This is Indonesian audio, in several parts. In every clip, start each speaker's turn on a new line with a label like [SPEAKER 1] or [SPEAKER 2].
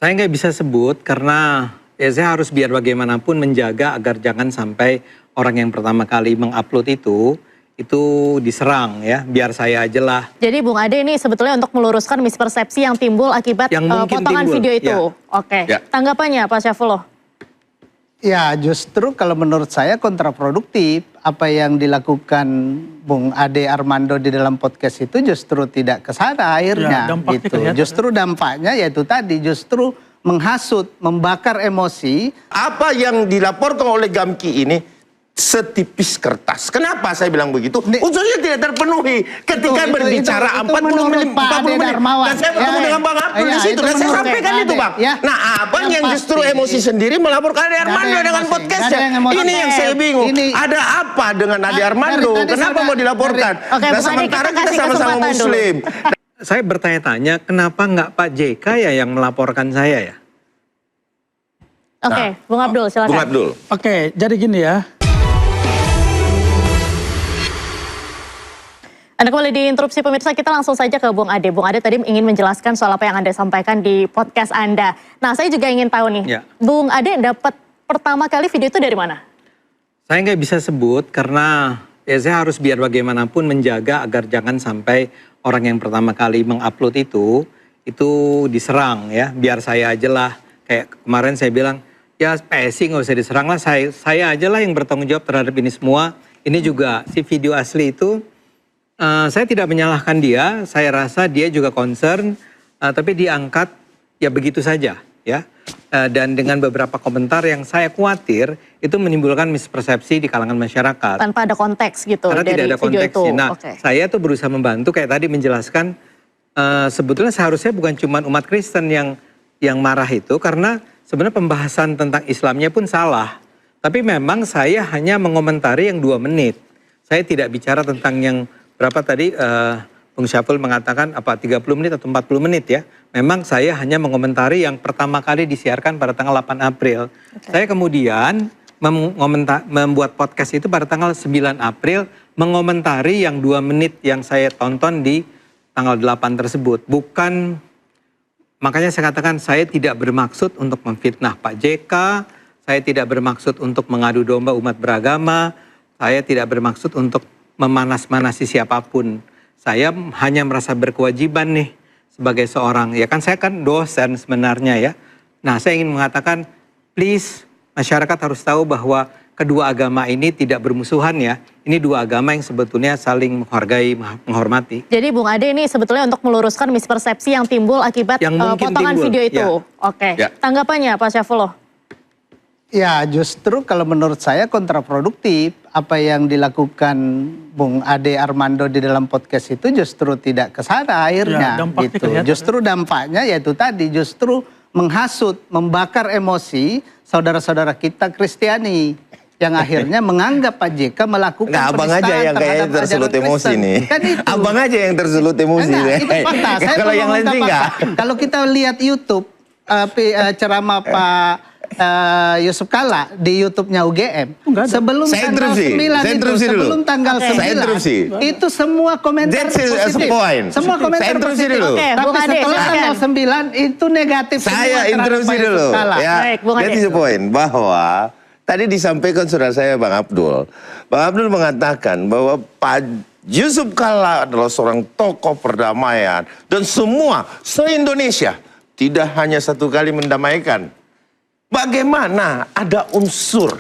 [SPEAKER 1] Saya nggak bisa sebut karena ya saya harus biar bagaimanapun menjaga agar jangan sampai orang yang pertama kali mengupload itu diserang ya, biar saya aja lah.
[SPEAKER 2] Jadi Bung Ade ini sebetulnya untuk meluruskan mispersepsi yang timbul akibat potongan video itu.
[SPEAKER 1] Ya.
[SPEAKER 2] Oke, tanggapannya Pak Syaifullah?
[SPEAKER 3] Ya justru kalau menurut saya kontraproduktif. Apa yang dilakukan Bung Ade Armando di dalam podcast itu justru tidak ke sana akhirnya.
[SPEAKER 4] Ya,
[SPEAKER 3] gitu. Justru dampaknya yaitu tadi justru menghasut, membakar emosi.
[SPEAKER 5] Apa yang dilaporkan oleh Gamki ini setipis kertas. Kenapa saya bilang begitu? Unsurnya tidak terpenuhi ketika berbicara 40 menit. Dan saya bertemu dengan Bang Abdul di situ. Dan saya sampaikan itu Bang. Nah Abang yang justru emosi sendiri melaporkan Ade Armando dengan podcastnya. Ini yang saya bingung. Ada apa dengan Ade Armando? Kenapa mau dilaporkan? Dan sementara kita sama-sama muslim.
[SPEAKER 1] Saya bertanya-tanya kenapa nggak Pak JK ya yang melaporkan saya ya?
[SPEAKER 2] Oke, Bung Abdul silakan.
[SPEAKER 5] Bung Abdul.
[SPEAKER 4] Oke, jadi gini ya.
[SPEAKER 2] Anda kembali di interupsi pemirsa, kita langsung saja ke Bung Ade. Bung Ade tadi ingin menjelaskan soal apa yang Anda sampaikan di podcast Anda. Nah saya juga ingin tahu nih, Bung Ade dapat pertama kali video itu dari mana?
[SPEAKER 1] Saya nggak bisa sebut karena ya saya harus biar bagaimanapun menjaga agar jangan sampai orang yang pertama kali mengupload itu diserang ya, biar saya aja lah. Kayak kemarin saya bilang, ya PSI nggak usah diserang lah, saya aja lah yang bertanggung jawab terhadap ini semua. Ini juga si video asli itu, saya tidak menyalahkan dia, saya rasa dia juga concern, tapi diangkat ya begitu saja ya. Dan dengan beberapa komentar yang saya khawatir itu menimbulkan mispersepsi di kalangan masyarakat.
[SPEAKER 2] Tanpa ada konteks gitu.
[SPEAKER 1] Karena
[SPEAKER 2] dari
[SPEAKER 1] tidak ada
[SPEAKER 2] video
[SPEAKER 1] konteks.
[SPEAKER 2] itu.
[SPEAKER 1] Nah saya tuh berusaha membantu kayak tadi menjelaskan, sebetulnya seharusnya bukan cuma umat Kristen yang marah itu, karena sebenarnya pembahasan tentang Islamnya pun salah. Tapi memang saya hanya mengomentari yang 2 menit. Saya tidak bicara tentang yang berapa tadi Bung Syaful mengatakan apa 30 menit atau 40 menit ya. Memang saya hanya mengomentari yang pertama kali disiarkan pada tanggal 8 April. Saya kemudian membuat podcast itu pada tanggal 9 April mengomentari yang 2 menit yang saya tonton di tanggal 8 tersebut. Bukan, makanya saya katakan saya tidak bermaksud untuk memfitnah Pak JK, saya tidak bermaksud untuk mengadu domba umat beragama, saya tidak bermaksud untuk memanas-manasi siapapun. Saya hanya merasa berkewajiban nih sebagai seorang, ya kan saya kan dosen sebenarnya ya. Nah saya ingin mengatakan please masyarakat harus tahu bahwa kedua agama ini tidak bermusuhan ya. Ini 2 agama yang sebetulnya saling menghargai, menghormati.
[SPEAKER 2] Jadi Bung Ade ini sebetulnya untuk meluruskan mispersepsi yang timbul akibat potongan video itu. Oke, tanggapannya Pak Syaifullah?
[SPEAKER 3] Ya justru kalau menurut saya kontraproduktif. Apa yang dilakukan Bung Ade Armando di dalam podcast itu justru tidak ke sana akhirnya. Gitu. Justru dampaknya yaitu tadi justru menghasut, membakar emosi saudara-saudara kita Kristiani. Yang akhirnya menganggap Pak JK melakukan penistaan
[SPEAKER 5] Abang aja yang kayaknya tersulut emosi nih.
[SPEAKER 3] Kan itu.
[SPEAKER 5] Abang aja yang tersulut emosi.
[SPEAKER 3] Itu fakta.
[SPEAKER 5] Kalau yang lain sih enggak.
[SPEAKER 3] Kalau kita lihat YouTube ceramah Pak Yusuf Kalla di YouTube-nya UGM sebelum tanggal 9 itu semua komentar positif. Semua komentar positif. Tapi setelah tanggal 9 itu negatif.
[SPEAKER 5] Saya interupsi dulu. Ya, that is the point bahwa tadi disampaikan saudara saya Bang Abdul. Bang Abdul mengatakan bahwa Pak Yusuf Kalla adalah seorang tokoh perdamaian dan semua se-Indonesia tidak hanya 1 kali mendamaikan. Bagaimana ada unsur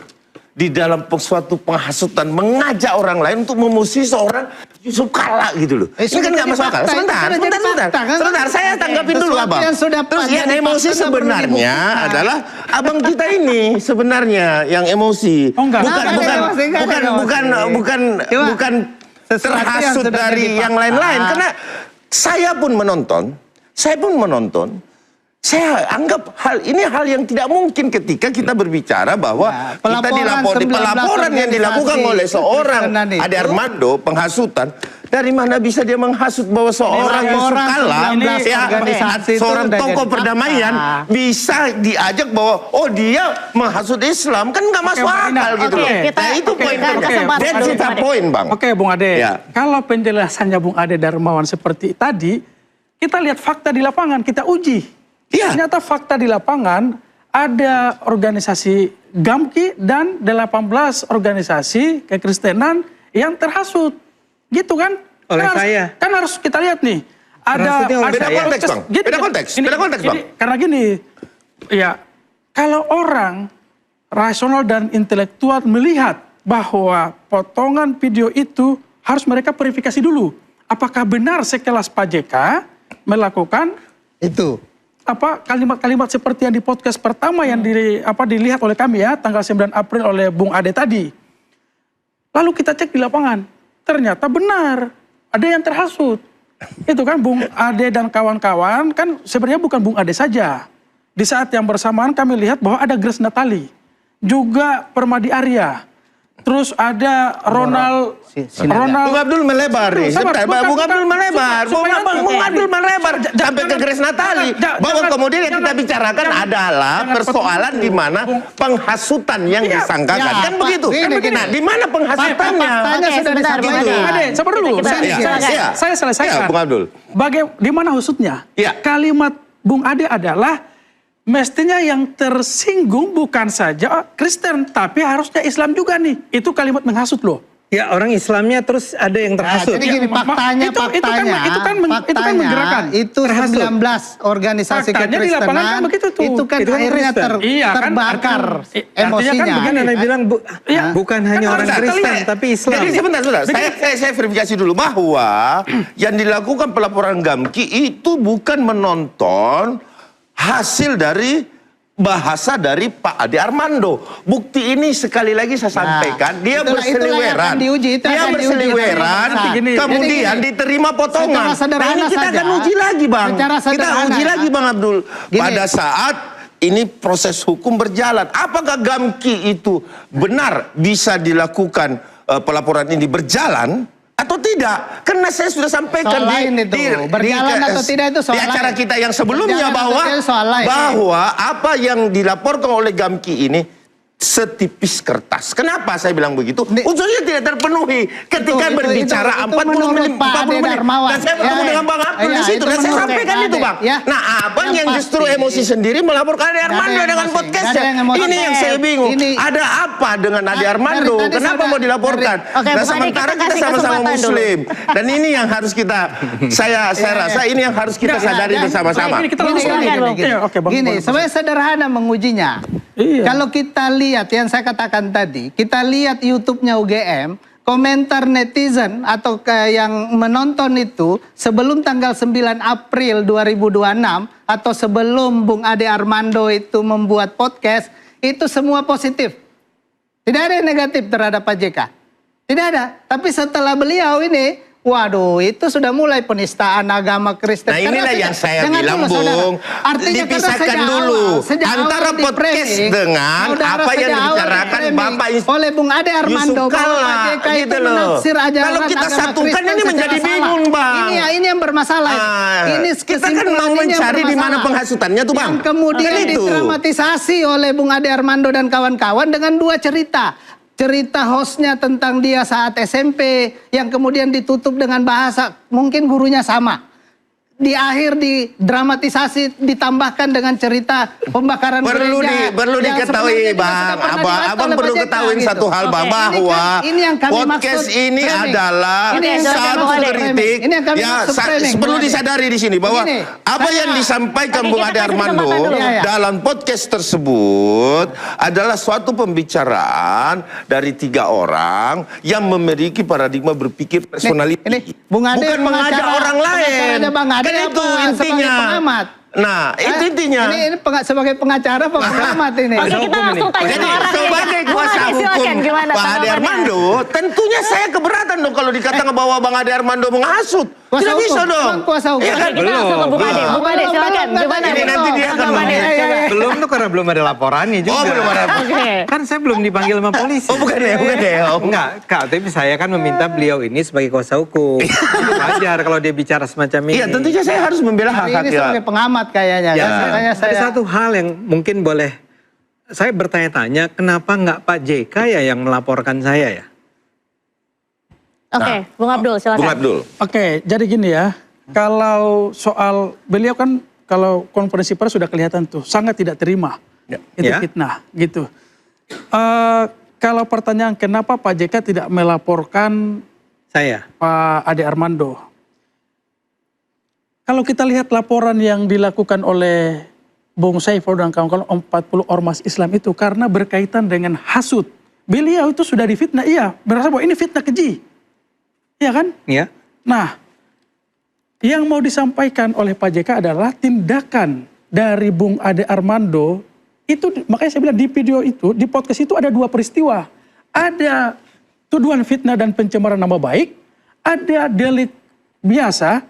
[SPEAKER 5] di dalam suatu penghasutan mengajak orang lain untuk memusuhi seorang Yusuf Kalla gitu loh. Ini kan nggak masuk akal. Sebentar, saya tanggapin dulu Abang. Terus yang emosi sebenarnya adalah abang kita ini sebenarnya yang emosi. Bukan terhasut dari yang lain-lain. Karena saya pun menonton. Saya anggap ini hal yang tidak mungkin ketika kita berbicara bahwa kita pelaporan yang dilakukan oleh seorang Ade Armando penghasutan. Dari mana bisa dia menghasut bahwa seorang Yusuf Kalla, seorang tokoh perdamaian bisa diajak bahwa dia menghasut Islam, kan nggak masuk akal gitu loh. Nah itu poinnya. That's the point Bang.
[SPEAKER 4] Oke Bung Ade, kalau penjelasannya Bung Ade Darmawan seperti tadi, kita lihat fakta di lapangan, kita uji. Ternyata fakta di lapangan ada organisasi GAMKI dan 18 organisasi kekristenan yang terhasut. Gitu kan?
[SPEAKER 1] Oleh saya.
[SPEAKER 4] Kan harus kita lihat nih. Ada
[SPEAKER 5] beda konteks, Bang. Beda konteks, Bang.
[SPEAKER 4] Karena gini, ya kalau orang rasional dan intelektual melihat bahwa potongan video itu harus mereka verifikasi dulu. Apakah benar sekelas Pak JK melakukan
[SPEAKER 3] itu
[SPEAKER 4] kalimat-kalimat seperti yang di podcast pertama yang dilihat oleh kami ya tanggal 9 April oleh Bung Ade tadi. Lalu kita cek di lapangan, ternyata benar ada yang terhasut. Itu kan Bung Ade dan kawan-kawan kan sebenarnya bukan Bung Ade saja. Di saat yang bersamaan kami lihat bahwa ada Grace Natali, juga Permadi Arya. Terus ada Ronald
[SPEAKER 5] Bung Abdul melebar nih. Bung Abdul melebar. Bung Abdul melebar sampai ke Grace Natali. Bahwa kemudian yang kita bicarakan adalah persoalan di mana penghasutan yang disangkakan. Kan begitu. Nah, di mana penghasutannya?
[SPEAKER 4] Sabar dulu. Saya selesaikan.
[SPEAKER 5] Bung Abdul.
[SPEAKER 4] Di mana husutnya? Kalimat Bung Ade adalah mestinya yang tersinggung bukan saja Kristen, tapi harusnya Islam juga nih. Itu kalimat menghasut loh.
[SPEAKER 1] Ya, orang Islamnya terus ada yang terhasut.
[SPEAKER 3] Jadi gini, faktanya
[SPEAKER 4] itu kan menggerakkan.
[SPEAKER 3] Itu 19 organisasi kekristenan,
[SPEAKER 4] kan begitu tuh.
[SPEAKER 3] Itu kan akhirnya terbakar emosinya.
[SPEAKER 1] Kan Anda bilang bukan hanya orang Kristen, tapi Islam.
[SPEAKER 5] Jadi sebentar. Saya verifikasi dulu bahwa yang dilakukan pelaporan GAMKI itu bukan menonton hasil dari bahasa dari Pak Ade Armando. Bukti ini sekali lagi saya sampaikan, dia berseliweran. Dia berseliweran, kemudian diterima potongan. Nah, ini kita akan uji lagi, Bang. Kita uji lagi, Bang Abdul. Pada saat ini proses hukum berjalan, apakah GAMKI itu benar bisa dilakukan pelaporan ini berjalan atau tidak? Karena saya sudah sampaikan
[SPEAKER 3] berjalan atau tidak itu soal
[SPEAKER 5] di acara kita yang sebelumnya bahwa apa yang dilaporkan oleh GAMKI ini setipis kertas. Kenapa saya bilang begitu? Unsurnya tidak terpenuhi ketika berbicara 40 menit. Dan saya bertemu dengan Bang Abdul di situ. Dan saya sampaikan itu, Bang. Nah, Abang yang justru emosi sendiri melaporkan Ade Armando dengan podcastnya. Ini yang saya bingung. Ada apa dengan Ade Armando? Kenapa mau dilaporkan? Nah, sementara kita sama-sama Muslim. Dan ini yang harus kita, saya rasa ini yang harus kita sadari bersama-sama.
[SPEAKER 3] Gini, sebenarnya sederhana mengujinya. Kalau kita lihat yang saya katakan tadi, kita lihat YouTube-nya UGM, komentar netizen atau yang menonton itu sebelum tanggal 9 April 2026 atau sebelum Bung Ade Armando itu membuat podcast, itu semua positif. Tidak ada yang negatif terhadap Pak JK. Tidak ada. Tapi setelah beliau ini, waduh, itu sudah mulai penistaan agama Kristen.
[SPEAKER 5] Nah, inilah yang saya bilang, Bung.
[SPEAKER 3] Artinya
[SPEAKER 5] dipisahkan dulu antara podcast dengan apa yang dibicarakan Bapak
[SPEAKER 3] oleh Bung Ade Armando bahwa Pak JK itu menaksir ajaran
[SPEAKER 5] kalau kita satukan ini menjadi bingung, Bang.
[SPEAKER 3] Ini yang bermasalah. Ini
[SPEAKER 5] kita kan mau mencari di mana penghasutannya tuh, Bang.
[SPEAKER 3] Yang kemudian didramatisasi oleh Bung Ade Armando dan kawan-kawan dengan dua cerita. Cerita hostnya tentang dia saat SMP yang kemudian ditutup dengan bahasa mungkin gurunya sama. Di akhir didramatisasi ditambahkan dengan cerita pembakaran gereja.
[SPEAKER 5] Perlu diketahui, Bang. Abang perlu ketahui satu hal, Bang, bahwa podcast ini adalah satu kritik. Ya, perlu disadari di sini bahwa apa yang disampaikan Bung Ade Armando dalam podcast tersebut adalah suatu pembicaraan dari 3 orang yang memiliki paradigma berpikir personality. Bukan mengajak orang lain. Kan itu intinya. Nah, itu intinya.
[SPEAKER 3] Ini sebagai pengacara, pengamat ini.
[SPEAKER 2] Oke, kita langsung tanya
[SPEAKER 5] jadi, sebagai kuasa hukum Pak Ade Armando, tentunya saya keberatan dong kalau dikatakan bahwa Bang Ade Armando menghasut. Tidak bisa dong.
[SPEAKER 3] Kuasa hukum.
[SPEAKER 2] Ya kan, kita langsung ke Bung Ade. Bung Ade, silakan. Gimana?
[SPEAKER 5] Ini nanti dia akan
[SPEAKER 1] belum tuh karena belum ada laporannya juga.
[SPEAKER 5] Oh, belum ada.
[SPEAKER 1] Kan saya belum dipanggil sama polisi.
[SPEAKER 5] Oh, bukan ya?
[SPEAKER 1] Enggak, Kak, tapi saya kan meminta beliau ini sebagai kuasa hukum. Itu wajar kalau dia bicara semacam ini.
[SPEAKER 5] Iya, tentunya saya harus membela hak-hak
[SPEAKER 3] ini sebagai pengamat kayaknya.
[SPEAKER 1] Ya,
[SPEAKER 3] ada
[SPEAKER 1] satu hal yang mungkin boleh saya bertanya-tanya, kenapa nggak Pak JK ya yang melaporkan saya ya?
[SPEAKER 2] Oke, Bung Abdul, silakan.
[SPEAKER 5] Bung Abdul.
[SPEAKER 4] Oke, jadi gini ya, kalau soal beliau kan kalau konferensi pers sudah kelihatan tuh sangat tidak terima. Itu fitnah gitu. Kalau pertanyaan kenapa Pak JK tidak melaporkan
[SPEAKER 1] saya,
[SPEAKER 4] Pak Ade Armando? Kalau kita lihat laporan yang dilakukan oleh Bung Saiful dan kawan-kawan 40 ormas Islam itu karena berkaitan dengan hasut. Beliau itu sudah difitnah, iya, merasa bahwa ini fitnah keji. Iya kan?
[SPEAKER 1] Iya.
[SPEAKER 4] Nah, yang mau disampaikan oleh Pak JK adalah tindakan dari Bung Ade Armando itu, makanya saya bilang di video itu, di podcast itu ada 2 peristiwa. Ada tuduhan fitnah dan pencemaran nama baik, ada delik biasa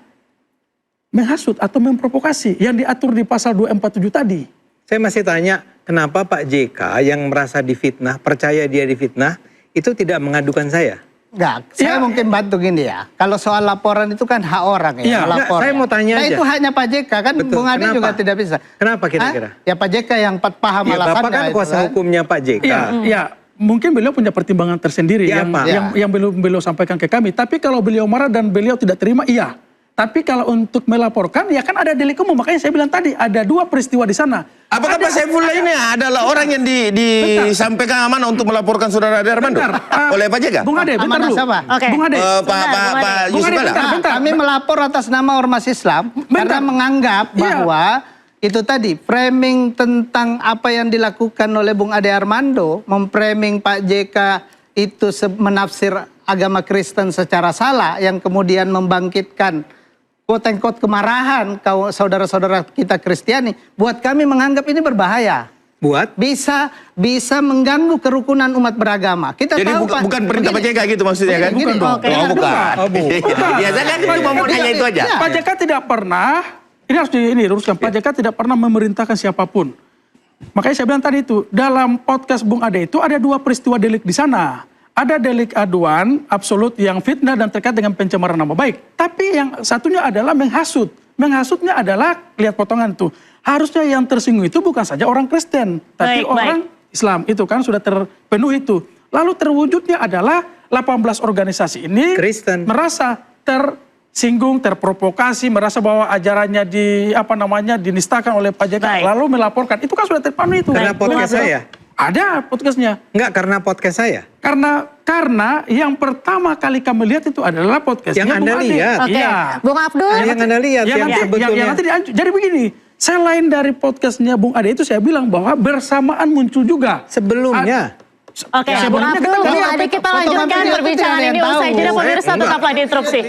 [SPEAKER 4] menghasut atau memprovokasi yang diatur di pasal 247 tadi.
[SPEAKER 1] Saya masih tanya, kenapa Pak JK yang merasa difitnah, percaya dia difitnah, itu tidak mengadukan saya?
[SPEAKER 3] Enggak, saya mungkin bantu gini ya. Kalau soal laporan itu kan hak orang ya, melapor.
[SPEAKER 1] Saya mau tanya aja.
[SPEAKER 3] Itu haknya Pak JK kan. Betul. Bung Ade juga tidak bisa.
[SPEAKER 1] Kenapa kira-kira?
[SPEAKER 3] Ya Pak JK yang paham alasannya.
[SPEAKER 1] Bapak kan kuasa hukumnya Pak JK.
[SPEAKER 4] Iya, mungkin beliau punya pertimbangan tersendiri yang beliau sampaikan ke kami. Tapi kalau beliau marah dan beliau tidak terima, iya. Tapi kalau untuk melaporkan, ya kan ada delik umum. Makanya saya bilang tadi, ada 2 peristiwa di sana.
[SPEAKER 5] Apakah Pak Saifullah ini adalah orang yang disampaikan amanah untuk melaporkan saudara Ade Armando oleh Pak JK?
[SPEAKER 4] Bung Ade, bentar dulu.
[SPEAKER 2] Bung Ade.
[SPEAKER 5] Pak Yusuf Kalla.
[SPEAKER 3] Kami melapor atas nama ormas Islam karena menganggap bahwa itu tadi framing tentang apa yang dilakukan oleh Bung Ade Armando, memframing Pak JK itu menafsir agama Kristen secara salah yang kemudian membangkitkan quote-unquote kemarahan saudara-saudara kita Kristiani, buat kami menganggap ini berbahaya.
[SPEAKER 1] Buat?
[SPEAKER 3] Bisa mengganggu kerukunan umat beragama. Kita
[SPEAKER 5] jadi
[SPEAKER 3] tahu
[SPEAKER 5] bukan perintah Pak JK gitu maksudnya kan?
[SPEAKER 3] Bukan.
[SPEAKER 5] Biasanya kan cuma mau nanya itu aja.
[SPEAKER 4] Pak JK tidak pernah, ini harus diluruskan, Pak JK tidak pernah memerintahkan siapapun. Makanya saya bilang tadi itu, dalam podcast Bung Ade itu ada 2 peristiwa delik di sana. Ada delik aduan absolut yang fitnah dan terkait dengan pencemaran nama baik. Tapi yang satunya adalah menghasut. Menghasutnya adalah, lihat potongan tuh. Harusnya yang tersinggung itu bukan saja orang Kristen, tapi orang Islam. Itu kan sudah terpenuhi itu. Lalu terwujudnya adalah 18 organisasi ini Kristen merasa tersinggung, terprovokasi, merasa bahwa ajarannya dinistakan oleh Pak JK. Lalu melaporkan. Itu kan sudah terpenuhi itu.
[SPEAKER 1] Karena podcast saya?
[SPEAKER 4] Ada podcastnya.
[SPEAKER 1] Enggak, karena podcast saya?
[SPEAKER 4] Karena yang pertama kali kami lihat itu adalah podcastnya
[SPEAKER 1] yang Anda lihat.
[SPEAKER 2] Iya. Bung Abdul.
[SPEAKER 1] Yang Anda lihat yang sebetulnya.
[SPEAKER 4] Jadi begini, selain dari podcastnya Bung Ade itu saya bilang bahwa bersamaan muncul juga.
[SPEAKER 1] Sebelumnya.
[SPEAKER 2] Oke, Bung Abdul, Bung Ade kita lanjutkan perbincangan ini usai jeda, pemirsa tetaplah di Interupsi.